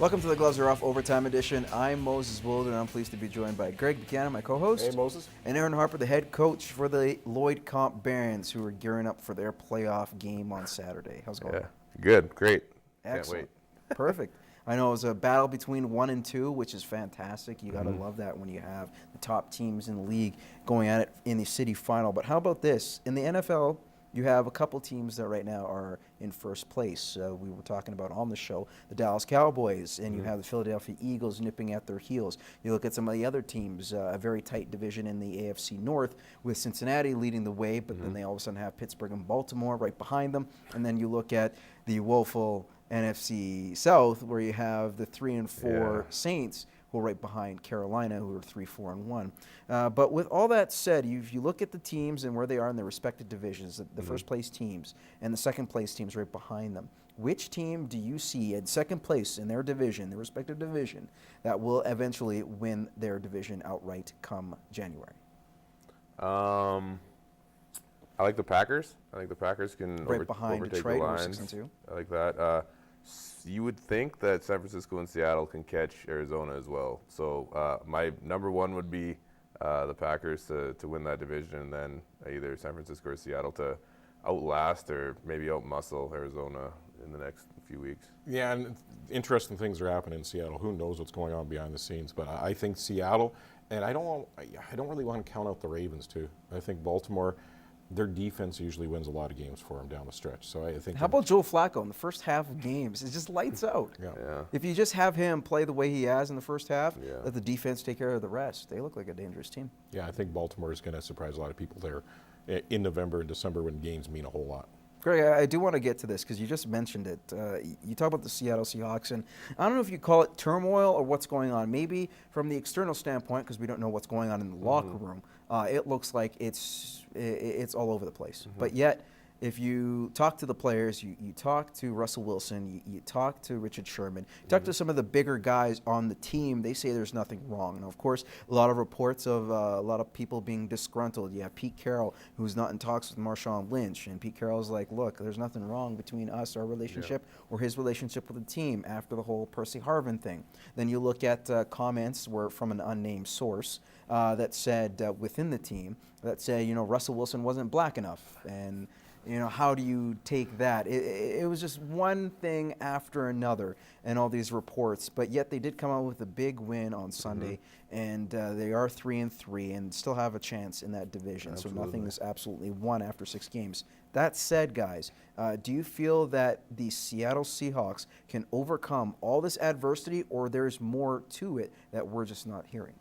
Welcome to the Gloves Are Off Overtime Edition. I'm Moses Woldu, and I'm pleased to be joined by Greg Buchanan, my co-host. Hey, Moses. And Aaron Harper, the head coach for the Lloyd Comp Barons, who are gearing up for their playoff game on Saturday. How's it going? Yeah, good, great. Excellent. Can't wait. Perfect. I know it was a battle between 1 and 2, which is fantastic. You got to love that when you have the top teams in the league going at it in the city final. But how about this? In the NFL, you have a couple teams that right now are in first place. We were talking about on the show the Dallas Cowboys, and you have the Philadelphia Eagles nipping at their heels. You look at some of the other teams, a very tight division in the AFC North with Cincinnati leading the way, but then they all of a sudden have Pittsburgh and Baltimore right behind them. And then you look at the woeful NFC South, where you have the 3 and 4 Saints, who are right behind Carolina, who are 3, 4, and 1. But with all that said, if you look at the teams and where they are in their respective divisions, the first place teams and the second place teams right behind them, which team do you see at second place in their division, their respective division, that will eventually win their division outright come January? I like the Packers. I think the Packers can behind overtake Detroit, the Lions. 6 and 2. I like that. You would think that San Francisco and Seattle can catch Arizona as well. So my number one would be the Packers to win that division, and then either San Francisco or Seattle to outlast or maybe outmuscle Arizona in the next few weeks. Yeah, and interesting things are happening in Seattle. Who knows what's going on behind the scenes? But I think Seattle, and I don't really want to count out the Ravens too. I think Baltimore, their defense usually wins a lot of games for them down the stretch. So I think. How about Joe Flacco in the first half of games? It just lights out. Yeah. If you just have him play the way he has in the first half, let the defense take care of the rest. They look like a dangerous team. Yeah, I think Baltimore is going to surprise a lot of people there in November and December when games mean a whole lot. Greg, I do want to get to this because you just mentioned it. You talk about the Seattle Seahawks, and I don't know if you call it turmoil or what's going on. Maybe from the external standpoint, because we don't know what's going on in the locker room, it looks like it's all over the place. But yet, if you talk to the players, you talk to Russell Wilson, you talk to Richard Sherman, you talk to some of the bigger guys on the team, they say there's nothing wrong. And of course, a lot of reports of a lot of people being disgruntled. You have Pete Carroll, who's not in talks with Marshawn Lynch, and Pete Carroll's like, look, there's nothing wrong between us, our relationship, or his relationship with the team after the whole Percy Harvin thing. Then you look at comments from an unnamed source that said within the team, that say, Russell Wilson wasn't black enough, and how do you take that? It was just one thing after another and all these reports, but yet they did come out with a big win on Sunday, and they are 3 and 3 and still have a chance in that division. Absolutely. So nothing is absolutely won after 6 games. That said, guys, do you feel that the Seattle Seahawks can overcome all this adversity, or there's more to it that we're just not hearing?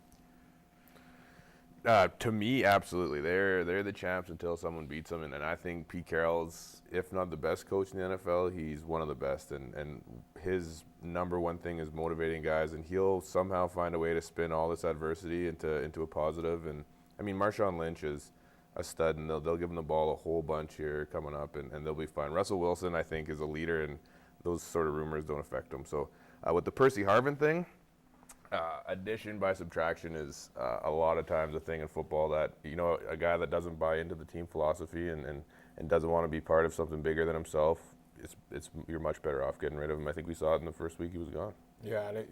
To me, absolutely. They're the champs until someone beats them, and I think Pete Carroll's, if not the best coach in the NFL, he's one of the best. And his number one thing is motivating guys, and he'll somehow find a way to spin all this adversity into a positive. And I mean, Marshawn Lynch is a stud, and they'll give him the ball a whole bunch here coming up, and they'll be fine. Russell Wilson, I think, is a leader, and those sort of rumors don't affect him. So with the Percy Harvin thing, addition by subtraction is a lot of times a thing in football that, a guy that doesn't buy into the team philosophy and doesn't want to be part of something bigger than himself, you're much better off getting rid of him. I think we saw it in the first week he was gone. Yeah, and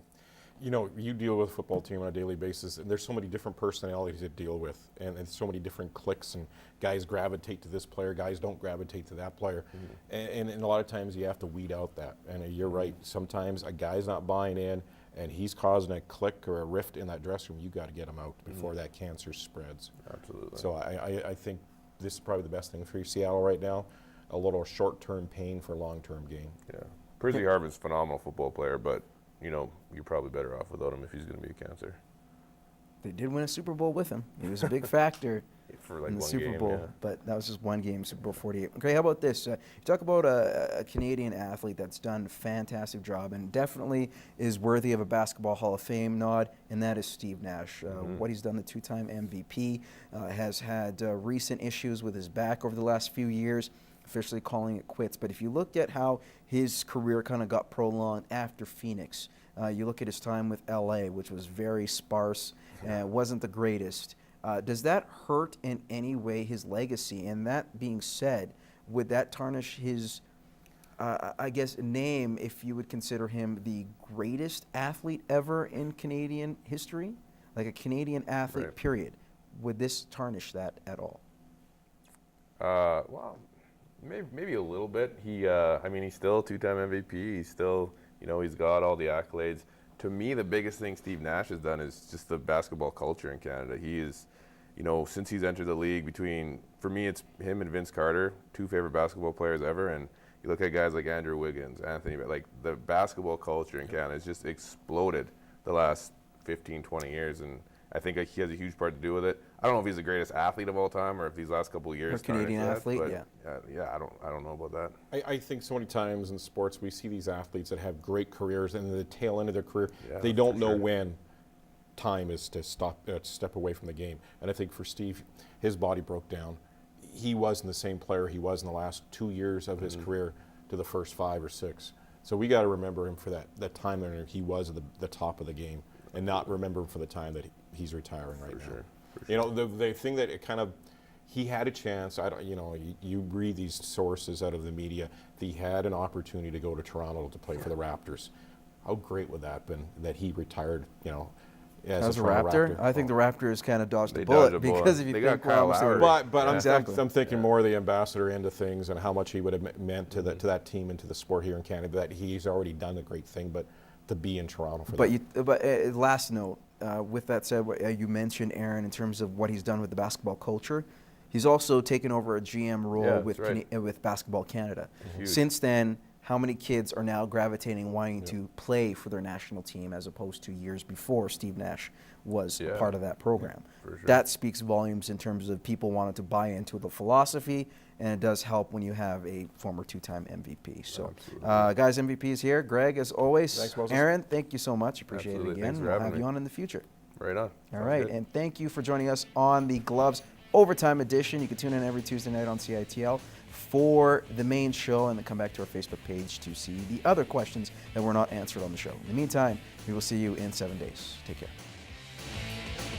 you deal with a football team on a daily basis, and there's so many different personalities to deal with, and so many different cliques, and guys gravitate to this player, guys don't gravitate to that player. And a lot of times you have to weed out that. And you're right, sometimes a guy's not buying in, and he's causing a click or a rift in that dressing room. You got to get him out before that cancer spreads. Absolutely. So I think this is probably the best thing for Seattle right now. A little short-term pain for long-term gain. Yeah, Percy Harvin's a phenomenal football player, but you're probably better off without him if he's going to be a cancer. They did win a Super Bowl with him. He was a big factor for like in the one Super game, Bowl, but that was just one game, Super Bowl 48. Okay, how about this? You talk about a Canadian athlete that's done a fantastic job and definitely is worthy of a Basketball Hall of Fame nod, and that is Steve Nash. What he's done, the 2-time MVP, has had recent issues with his back over the last few years, officially calling it quits. But if you looked at how his career kind of got prolonged after Phoenix, you look at his time with LA, which was very sparse and wasn't the greatest. Does that hurt in any way his legacy? And that being said, would that tarnish his I guess, name if you would consider him the greatest athlete ever in Canadian history, like a Canadian athlete, Right. period. Would this tarnish that at all? Well, maybe a little bit. I mean, he's still a two-time MVP. He's still, he's got all the accolades. To me, the biggest thing Steve Nash has done is just the basketball culture in Canada. He is, since he's entered the league, for me, it's him and Vince Carter, two favorite basketball players ever. And you look at guys like Andrew Wiggins, Anthony, like the basketball culture in Canada has just exploded the last 15, 20 years. And I think he has a huge part to do with it. I don't know if he's the greatest athlete of all time or if these last couple of years. Or Canadian athlete, but yeah. I don't know about that. I think so many times in sports we see these athletes that have great careers, and at the tail end of their career, Yeah, they don't for know sure. when time is to step away from the game. And I think for Steve, his body broke down. He wasn't the same player he was in the last 2 years of his career to the first 5 or 6. So we got to remember him for that time when he was at the top of the game, and not remember him for the time that he's retiring right now. Sure. The thing that it kind of, he had a chance. You read these sources out of the media. He had an opportunity to go to Toronto to play for the Raptors. How great would that have been that he retired? As a Raptor, Toronto Raptor. I think the Raptors kind of dodged They the bullet dodged a bullet. because if you They got think Kyle obviously- Lowry. But I'm, Exactly. I'm thinking more of the ambassador end of things and how much he would have meant to that team and to the sport here in Canada. That he's already done a great thing, but to be in Toronto for that. But last note, with that said, what you mentioned, Aaron, in terms of what he's done with the basketball culture, he's also taken over a GM role Yeah, with that's right. with Basketball Canada. Huge. Since then, how many kids are now gravitating, wanting to play for their national team as opposed to years before Steve Nash was a Yeah. part of that program? For sure. That speaks volumes in terms of people wanting to buy into the philosophy, and it does help when you have a former two-time MVP. So, guys, MVPs here. Greg, as always. Thanks, Moses. Aaron, thank you so much. Appreciate Absolutely. it again. Thanks for We'll having have me. you on in the future. Right on. All Sounds right, good. and thank you for joining us on the Gloves Overtime Edition. You can tune in every Tuesday night on CITL for the main show, and then come back to our Facebook page to see the other questions that were not answered on the show. In the meantime, we will see you in 7 days. Take care.